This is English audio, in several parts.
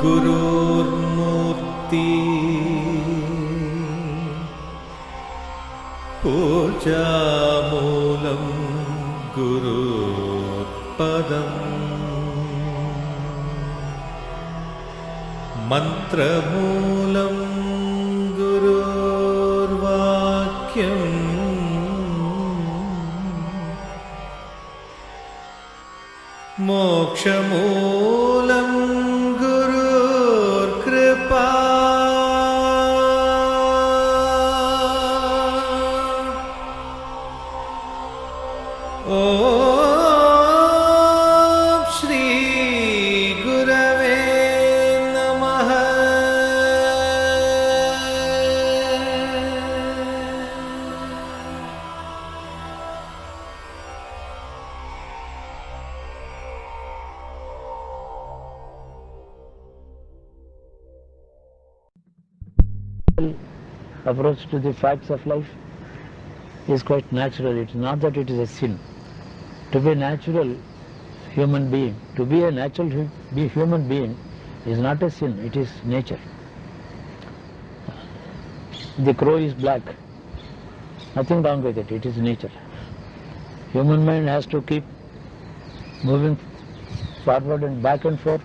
गुरुर्मूर्ति पूजामूलं गुरुपदम् मन्त्रमूलं गुरुर्वाक्यम् मोक्षमूलं गुरुर्कृपा ॐ श्री गुरवे नमः। Approach to the facts of life is quite natural. It is not that it is a sin. To be a natural human being, to be a natural human being is not a sin, it is nature. The crow is black, nothing wrong with it, it is nature. Human mind has to keep moving forward and back and forth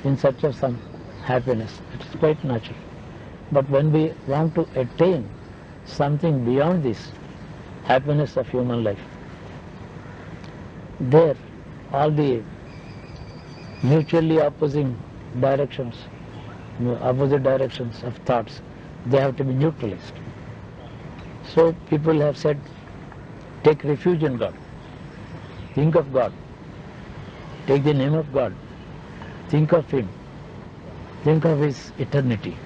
in search of some happiness. It is quite natural. But when we want to attain something beyond this happiness of human life, there all the mutually opposite directions of thoughts, they have to be neutralized. So people have said, take refuge in God, think of God, take the name of God, think of Him, think of His eternity,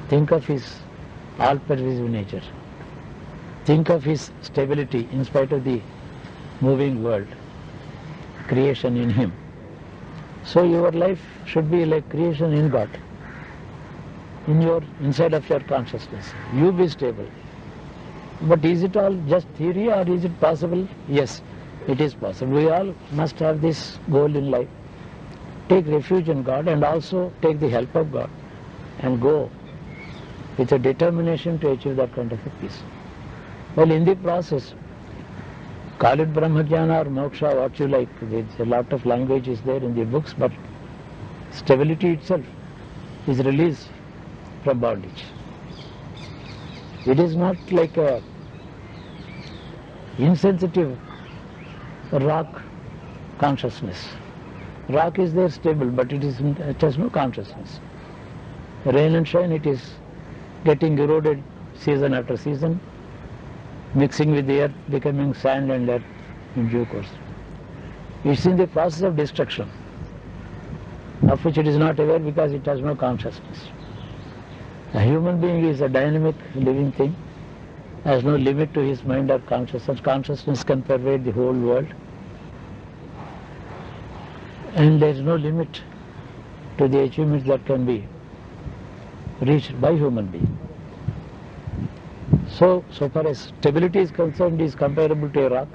think of His all-pervasive nature, think of His stability in spite of the moving world, creation in Him. So your life should be like creation in God, inside of your consciousness. You be stable. But is it all just theory or is it possible? Yes, it is possible. We all must have this goal in life. Take refuge in God and also take the help of God and go with a determination to achieve that kind of a peace. Well, in the process, call it Brahmajnana or Moksha, what you like. There's a lot of language is there in the books, but stability itself is release from bondage. It is not like a insensitive rock consciousness. Rock is there stable, but it has no consciousness. Rain and shine, it is getting eroded season after season, mixing with the earth, becoming sand and earth in due course. It's in the process of destruction, of which it is not aware because it has no consciousness. A human being is a dynamic living thing, has no limit to his mind or consciousness. Consciousness can pervade the whole world, and there is no limit to the achievements that can be reached by human being. So far as stability is concerned, is comparable to a rock.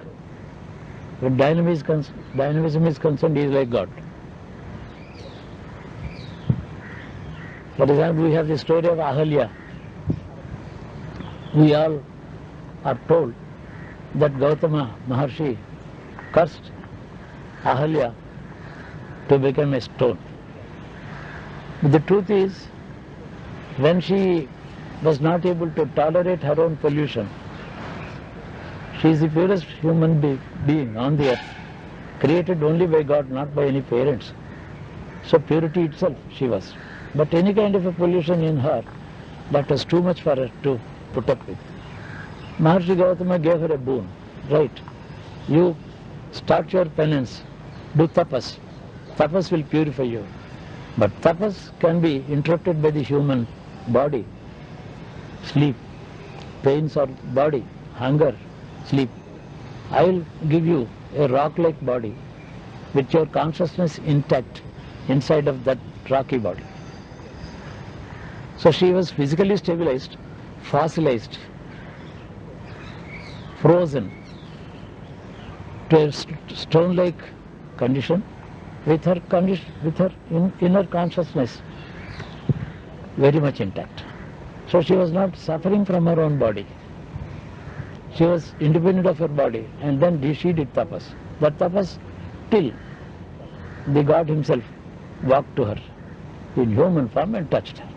When dynamism is concerned, he is like God. For example, we have the story of Ahalya. We all are told that Gautama Maharshi cursed Ahalya to become a stone. But the truth is, when she was not able to tolerate her own pollution, she is the purest human being on the earth, created only by God, not by any parents. So purity itself she was. But any kind of a pollution in her, that was too much for her to put up with. Maharshi Gautama gave her a boon, right? You start your penance, do tapas. Tapas will purify you. But tapas can be interrupted by the human body, sleep, pains of body, hunger, sleep. I will give you a rock-like body with your consciousness intact inside of that rocky body. So she was physically stabilized, fossilized, frozen to a stone-like condition, with her inner consciousness very much intact. So she was not suffering from her own body. She was independent of her body, and then she did tapas. That tapas till the God himself walked to her in human form and touched her.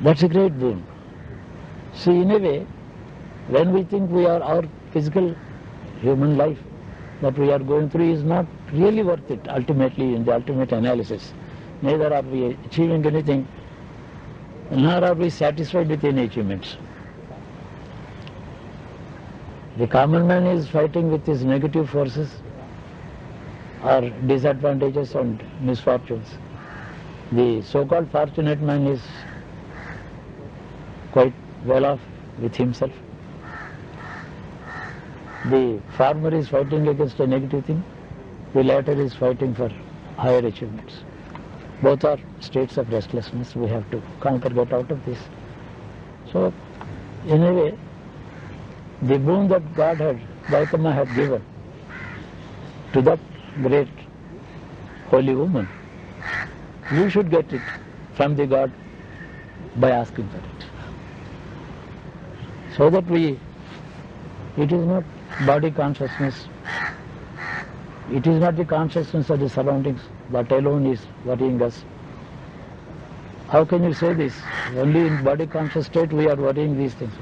That's a great boon. See, in a way, when we think our physical human life that we are going through is not really worth it ultimately in the ultimate analysis. Neither are we achieving anything, nor are we satisfied with any achievements. The common man is fighting with his negative forces or disadvantages and misfortunes. The so-called fortunate man is quite well off with himself. The farmer is fighting against a negative thing, the latter is fighting for higher achievements. Both are states of restlessness. We have to get out of this. So, in a way, the boon that Gautama had given to that great holy woman, you should get it from the God by asking for it. So that it is not body consciousness, it is not the consciousness of the surroundings that alone is worrying us. How can you say this? Only in body conscious state we are worrying these things.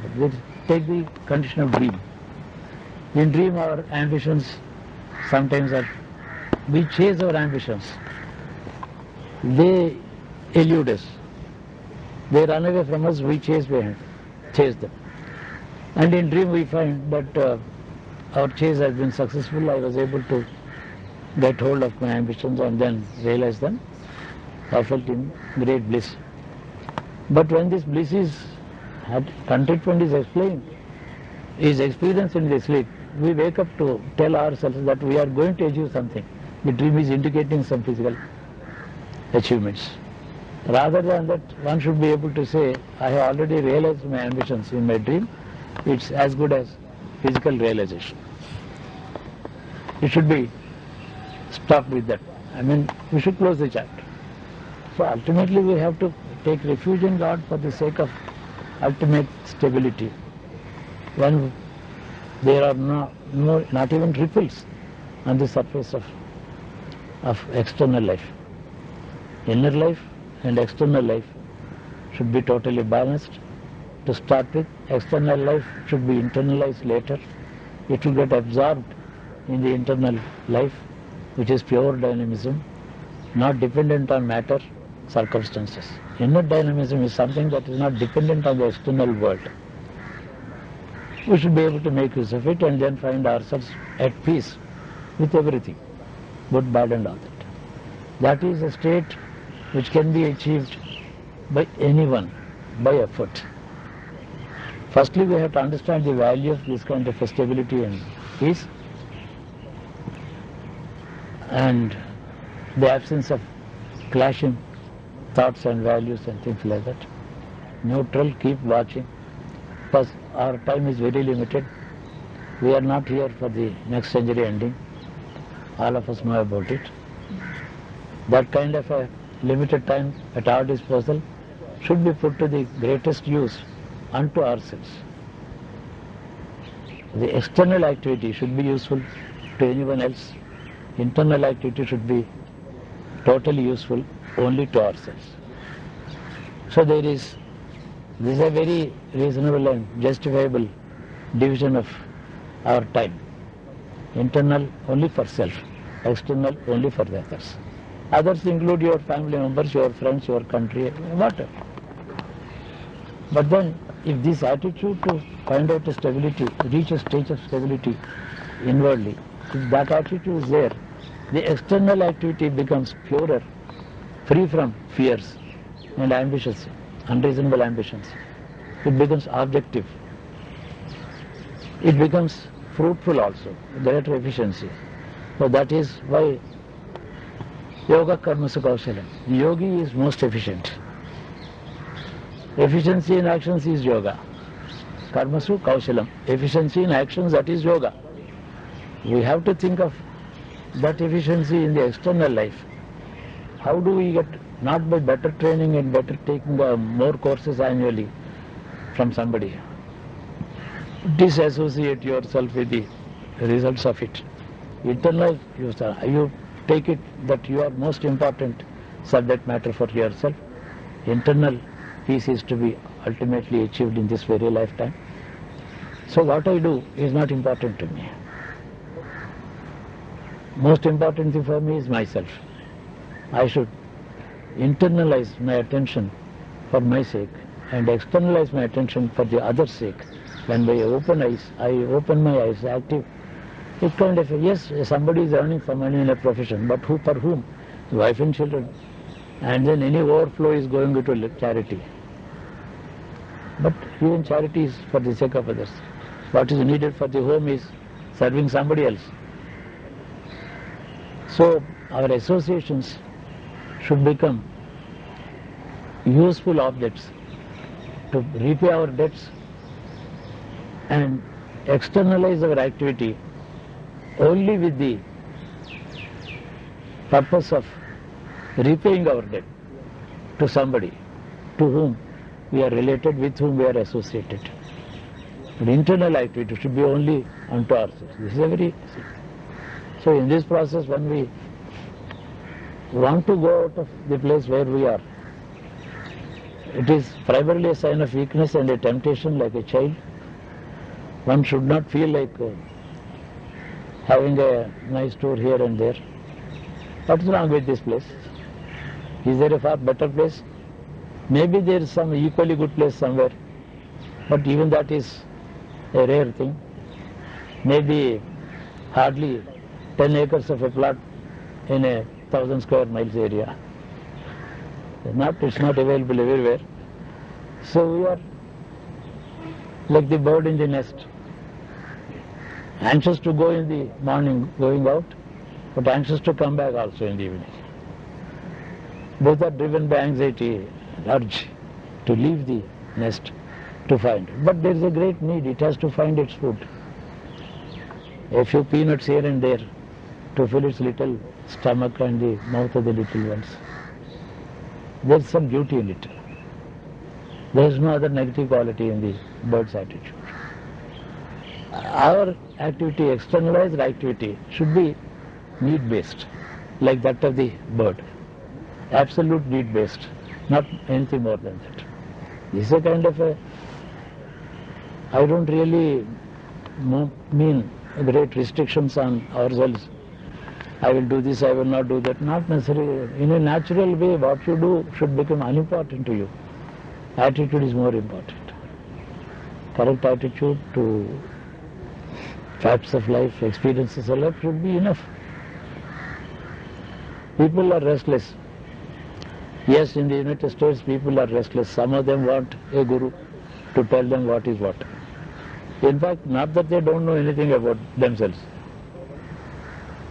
Take the condition of dream. In dream our ambitions sometimes we chase our ambitions. They elude us. They run away from us, we chase them. And in dream we find that our chase has been successful. I was able to get hold of my ambitions and then realize them. I felt in great bliss. But when this bliss contentment is experienced in the sleep, we wake up to tell ourselves that we are going to achieve something. The dream is indicating some physical achievements. Rather than that, one should be able to say, I have already realized my ambitions in my dream. It's as good as physical realization. It should be stopped with that. We should close the chapter. So ultimately we have to take refuge in God for the sake of ultimate stability. When there are not even ripples on the surface of external life. Inner life and external life should be totally balanced. To start with, external life should be internalized later. It will get absorbed in the internal life, which is pure dynamism, not dependent on matter, circumstances. Inner dynamism is something that is not dependent on the external world. We should be able to make use of it and then find ourselves at peace with everything, good, bad and all that. That is a state which can be achieved by anyone, by effort. Firstly, we have to understand the value of this kind of stability and peace, and the absence of clashing thoughts and values and things like that. Neutral, keep watching, because our time is very limited. We are not here for the next century ending. All of us know about it. That kind of a limited time at our disposal should be put to the greatest use unto ourselves. The external activity should be useful to anyone else. Internal activity should be totally useful only to ourselves. So this is a very reasonable and justifiable division of our time. Internal only for self, external only for the others. Others include your family members, your friends, your country, whatever. But then, if this attitude to find out a stability, reach a stage of stability inwardly, if that attitude is there, the external activity becomes purer, free from fears and ambitions, unreasonable ambitions. It becomes objective. It becomes fruitful also, greater efficiency. So that is why yoga karmasu kaushalam. The yogi is most efficient. Efficiency in actions is yoga. Karmasu kaushalam. Efficiency in actions, that is yoga. We have to think of that efficiency in the external life. How do we get, not by better training and better taking more courses annually from somebody. Disassociate yourself with the results of it. Internalize yourself. You take it that you are most important subject matter for yourself. Internal peace is to be ultimately achieved in this very lifetime. So what I do is not important to me. Most important thing for me is myself. I should internalize my attention for my sake and externalize my attention for the other's sake. When I open my eyes active, it kind of, yes, somebody is earning some money in a profession, but who, for whom? Wife and children. And then any overflow is going to charity. But even charity is for the sake of others. What is needed for the home is serving somebody else. So our associations should become useful objects to repay our debts and externalize our activity only with the purpose of repaying our debt to somebody to whom we are related, with whom we are associated. But internal activity should be only unto ourselves. This is a very... So in this process, when we want to go out of the place where we are, it is primarily a sign of weakness and a temptation like a child. One should not feel like having a nice tour here and there. What's wrong with this place? Is there a far better place? Maybe there is some equally good place somewhere, but even that is a rare thing. Maybe hardly 10 acres of a plot in a 1,000 square miles area. It's not available everywhere. So we are like the bird in the nest, anxious to go in the morning, going out, but anxious to come back also in the evening. Both are driven by anxiety, urge to leave the nest to find. But there is a great need, it has to find its food. A few peanuts here and there to fill its little stomach and the mouth of the little ones. There is some beauty in it. There is no other negative quality in the bird's attitude. Our activity, externalized activity, should be need-based, like that of the bird. Absolute need-based, not anything more than that. This is a kind of a... I don't really mean great restrictions on ourselves. I will do this, I will not do that. Not necessarily. In a natural way, what you do should become unimportant to you. Attitude is more important. Correct attitude to facts of life, experiences of life should be enough. People are restless. Yes, in the United States, people are restless. Some of them want a guru to tell them what is what. In fact, not that they don't know anything about themselves.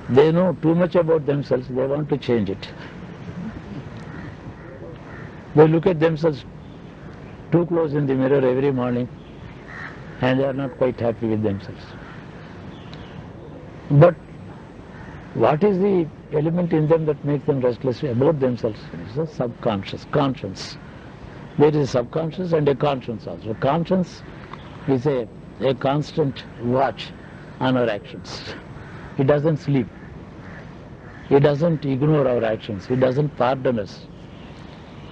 They know too much about themselves, they want to change it. They look at themselves too close in the mirror every morning and they are not quite happy with themselves. But what is the element in them that makes them restless about themselves? It's a subconscious, conscience. There is a subconscious and a conscience also. Conscience is a constant watch on our actions. It doesn't sleep. It doesn't ignore our actions. It doesn't pardon us.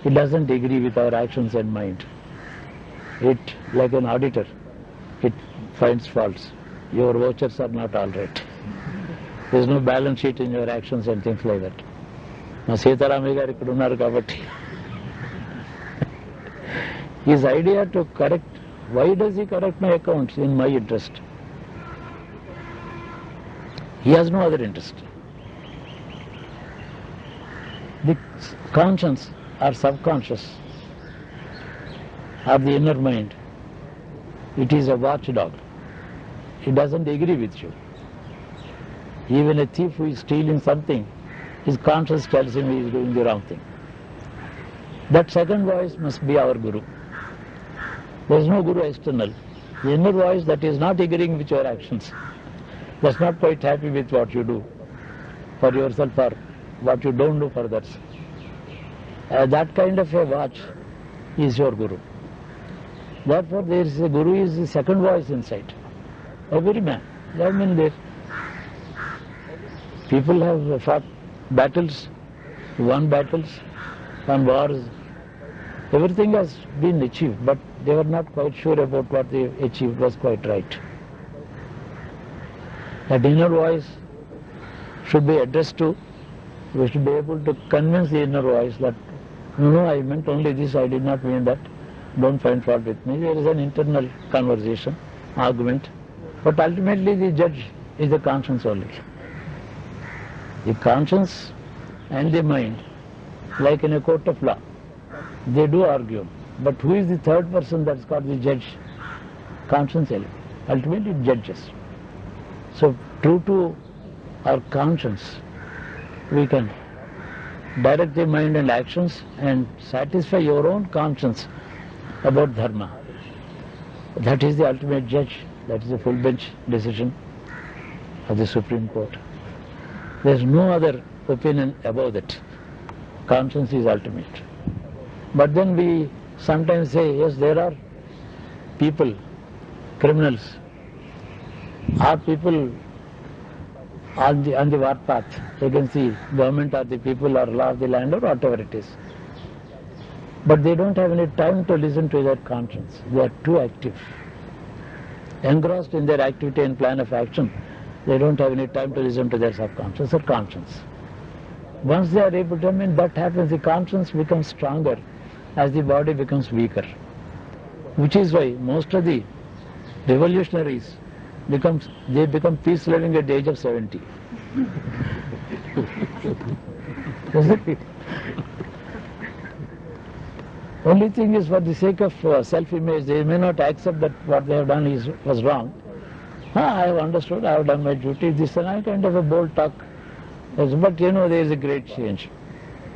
It doesn't agree with our actions and mind. It, like an auditor, it finds faults. Your vouchers are not all right. There is no balance sheet in your actions and things like that. Now, Sitaramaya garu ikkada unnaru kabatti. His idea to correct, why does he correct my accounts? In my interest. He has no other interest. The conscience or subconscious or the inner mind, it is a watchdog. It doesn't agree with you. Even a thief who is stealing something, his conscience tells him he is doing the wrong thing. That second voice must be our guru. There is no guru external. The inner voice that is not agreeing with your actions, that's not quite happy with what you do, for yourself or what you don't do for others. That kind of a watch is your Guru. Therefore, there is a Guru is the second voice inside every man. I mean, there people have fought battles, won battles, won wars. Everything has been achieved, but they were not quite sure about what they achieved was quite right. That inner voice should be addressed to. We should be able to convince the inner voice that, no, I meant only this, I did not mean that. Don't find fault with me. There is an internal conversation, argument. But ultimately the judge is the conscience only. The conscience and the mind, like in a court of law, they do argue. But who is the third person that's called the judge? Conscience ultimately judges. So true to our conscience, we can direct the mind and actions and satisfy your own conscience about dharma. That is the ultimate judge. That is the full bench decision of the Supreme Court. There is no other opinion above that. Conscience is ultimate. But then we sometimes say, yes, there are people, criminals, are people on the warpath against the government or the people or law of the land or whatever it is. But they don't have any time to listen to their conscience. They are too active. Engrossed in their activity and plan of action, they don't have any time to listen to their subconscious or conscience. Once they are able to, that happens, the conscience becomes stronger as the body becomes weaker. Which is why most of the revolutionaries become peace-loving at the age of 70. Only thing is, for the sake of self-image, they may not accept that what they have done was wrong. I have understood, I have done my duty, this and that kind of a bold talk. Yes, but there is a great change.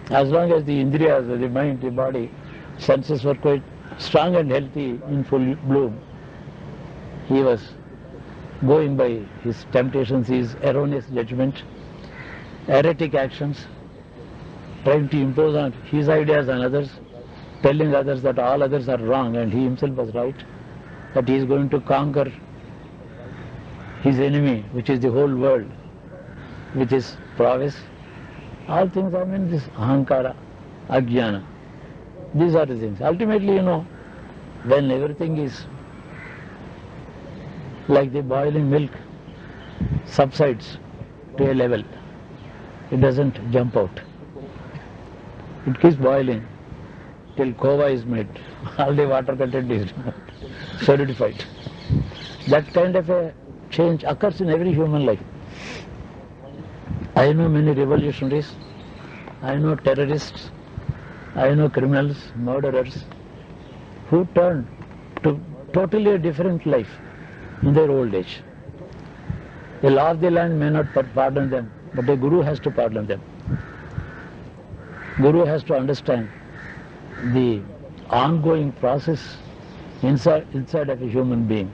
As long as the indriyas, the mind, the body, senses were quite strong and healthy in full bloom, he was going by his temptations, his erroneous judgment, erratic actions, trying to impose on his ideas on others, telling others that all others are wrong and he himself was right, that he is going to conquer his enemy, which is the whole world, with his prowess. All things, this ahankara, ajnana, these are the things. Ultimately, when everything is like the boiling milk subsides to a level, it doesn't jump out. It keeps boiling till kova is made, all the water content is solidified. That kind of a change occurs in every human life. I know many revolutionaries, I know terrorists, I know criminals, murderers, who turned to totally a different life in their old age. The law of the land may not pardon them, but the Guru has to pardon them. Guru has to understand the ongoing process inside of a human being,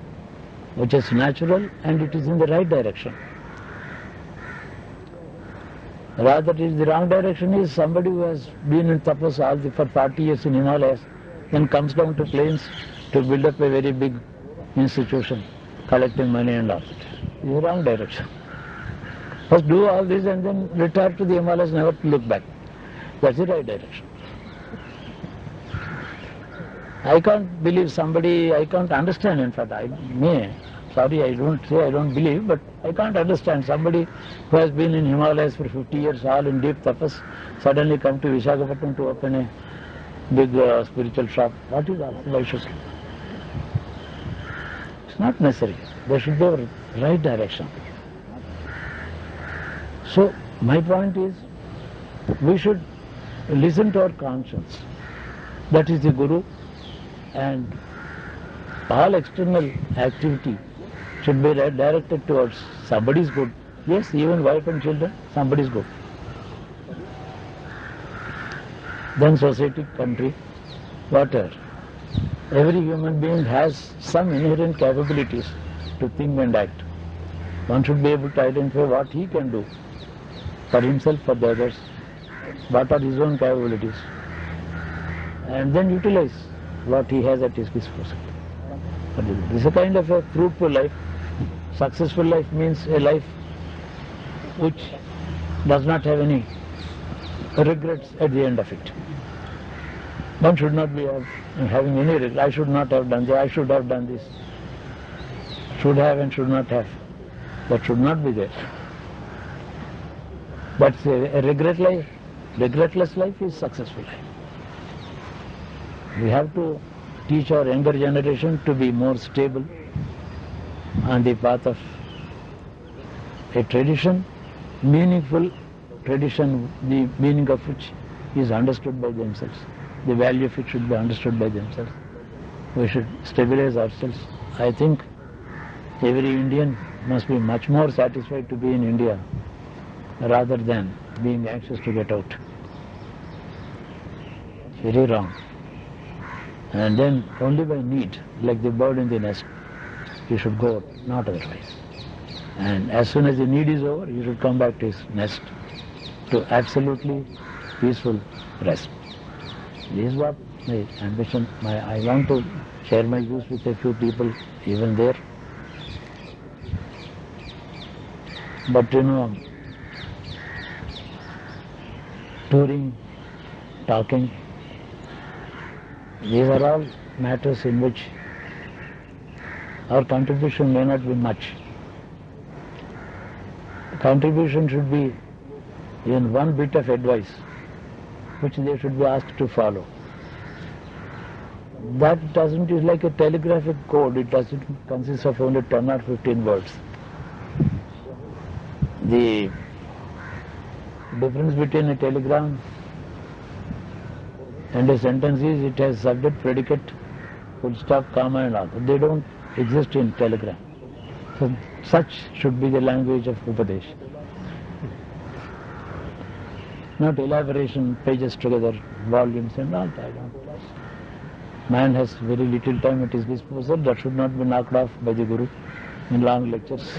which is natural and it is in the right direction. Rather, it is the wrong direction is somebody who has been in tapas for 40 years in Himalayas, then comes down to plains to build up a very big institution, collecting money and all. It is the wrong direction. First do all this and then retire to the Himalayas, never to look back. That's the right direction. I can't believe somebody, I can't understand, in fact, I don't believe, but I can't understand somebody who has been in Himalayas for 50 years, all in deep tapas, suddenly come to Visakhapatnam to open a big spiritual shop. What is that? Why should? It's not necessary. There should be a right direction. So, my point is, we should listen to our conscience. That is the Guru, and all external activity should be directed towards somebody's good. Yes, even wife and children, somebody's good. Then society, country, whatever. Every human being has some inherent capabilities to think and act. One should be able to identify what he can do for himself, for the others, what are his own capabilities, and then utilize what he has at his disposal. This is a kind of a fruitful life. Successful life means a life which does not have any regrets at the end of it. One should not be having any regret. I should not have done this, I should have done this. Should have and should not have. That should not be there. That's a regret life. Regretless life is successful life. We have to teach our younger generation to be more stable on the path of a tradition, meaningful tradition, the meaning of which is understood by themselves. The value of it should be understood by themselves. We should stabilize ourselves. I think every Indian must be much more satisfied to be in India rather than being anxious to get out. Very wrong. And then only by need, like the bird in the nest, he should go out, not otherwise. And as soon as the need is over, he should come back to his nest to absolutely peaceful rest. This is what my ambition, I want to share my views with a few people even there. But touring, talking, these are all matters in which our contribution may not be much. Contribution should be even one bit of advice which they should be asked to follow. That is like a telegraphic code, it doesn't consist of only 10 or 15 words. The difference between a telegram and a sentence is it has subject, predicate, full stop, comma and all. They don't exist in telegram. So such should be the language of Upadesh. Not elaboration, pages together, volumes and all that. Man has very little time at his disposal. That should not be knocked off by the Guru in long lectures.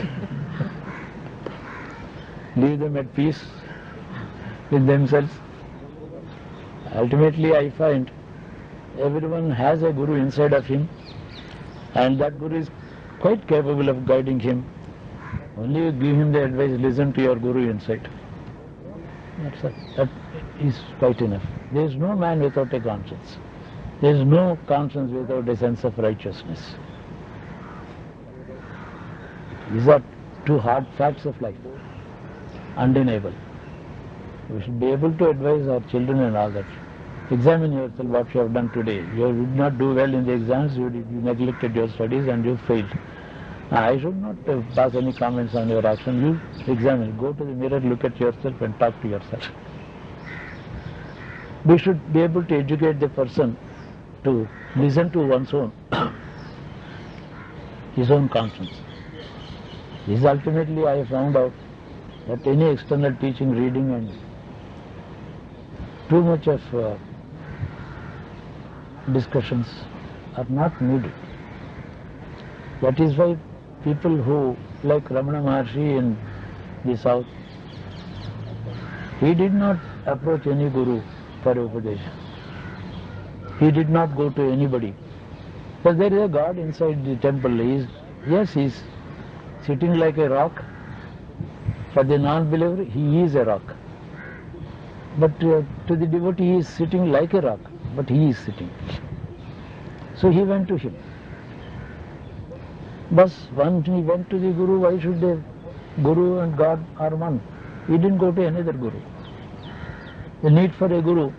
Leave them at peace with themselves. Ultimately, I find everyone has a Guru inside of him, and that Guru is quite capable of guiding him. Only you give him the advice, listen to your Guru inside. That is quite enough. There is no man without a conscience. There is no conscience without a sense of righteousness. These are two hard facts of life, undeniable. We should be able to advise our children and all that. Examine yourself what you have done today. You did not do well in the exams, you neglected your studies and you failed. I should not pass any comments on your action. You examine, go to the mirror, look at yourself and talk to yourself. We should be able to educate the person to listen to one's own, his own conscience. This ultimately I found out that any external teaching, reading and too much of discussions are not needed. That is why people who, like Ramana Maharshi in the south, he did not approach any guru for Upadesha. He did not go to anybody. But there is a God inside the temple. He is sitting like a rock. For the non-believer, he is a rock. But to the devotee, he is sitting like a rock, but he is sitting. So he went to him. But when he went to the Guru, why should the Guru and God are one? He didn't go to another Guru. The need for a Guru,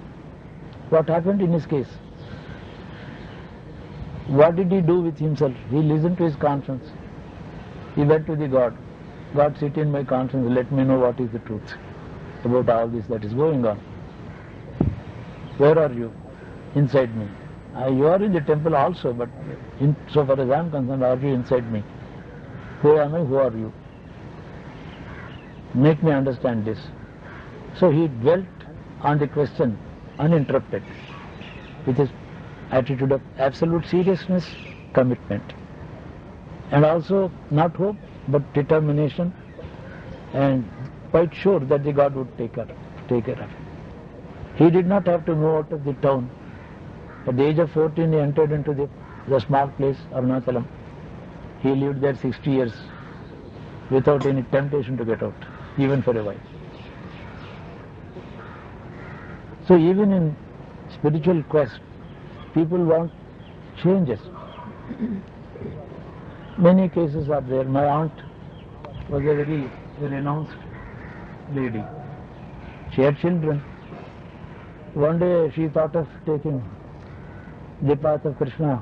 what happened in his case? What did he do with himself? He listened to his conscience. He went to the God. God, sit in my conscience, let me know what is the truth about all this that is going on. Where are you? Inside me. You are in the temple also, but so far as I am concerned, are you inside me? Who am I? Who are you? Make me understand this. So he dwelt on the question uninterrupted with his attitude of absolute seriousness, commitment, and also not hope but determination and quite sure that the God would take care of him. He did not have to move out of the town. At the age of 14, he entered into the small place, Arunachalam. He lived there 60 years without any temptation to get out, even for a while. So even in spiritual quest, people want changes. Many cases are there. My aunt was a very renounced lady. She had children. One day she thought of taking the path of Krishna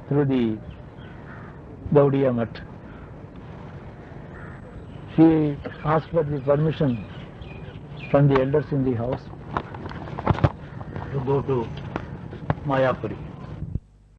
through the Gaudiya Math. She asked for the permission from the elders in the house to go to Mayapuri.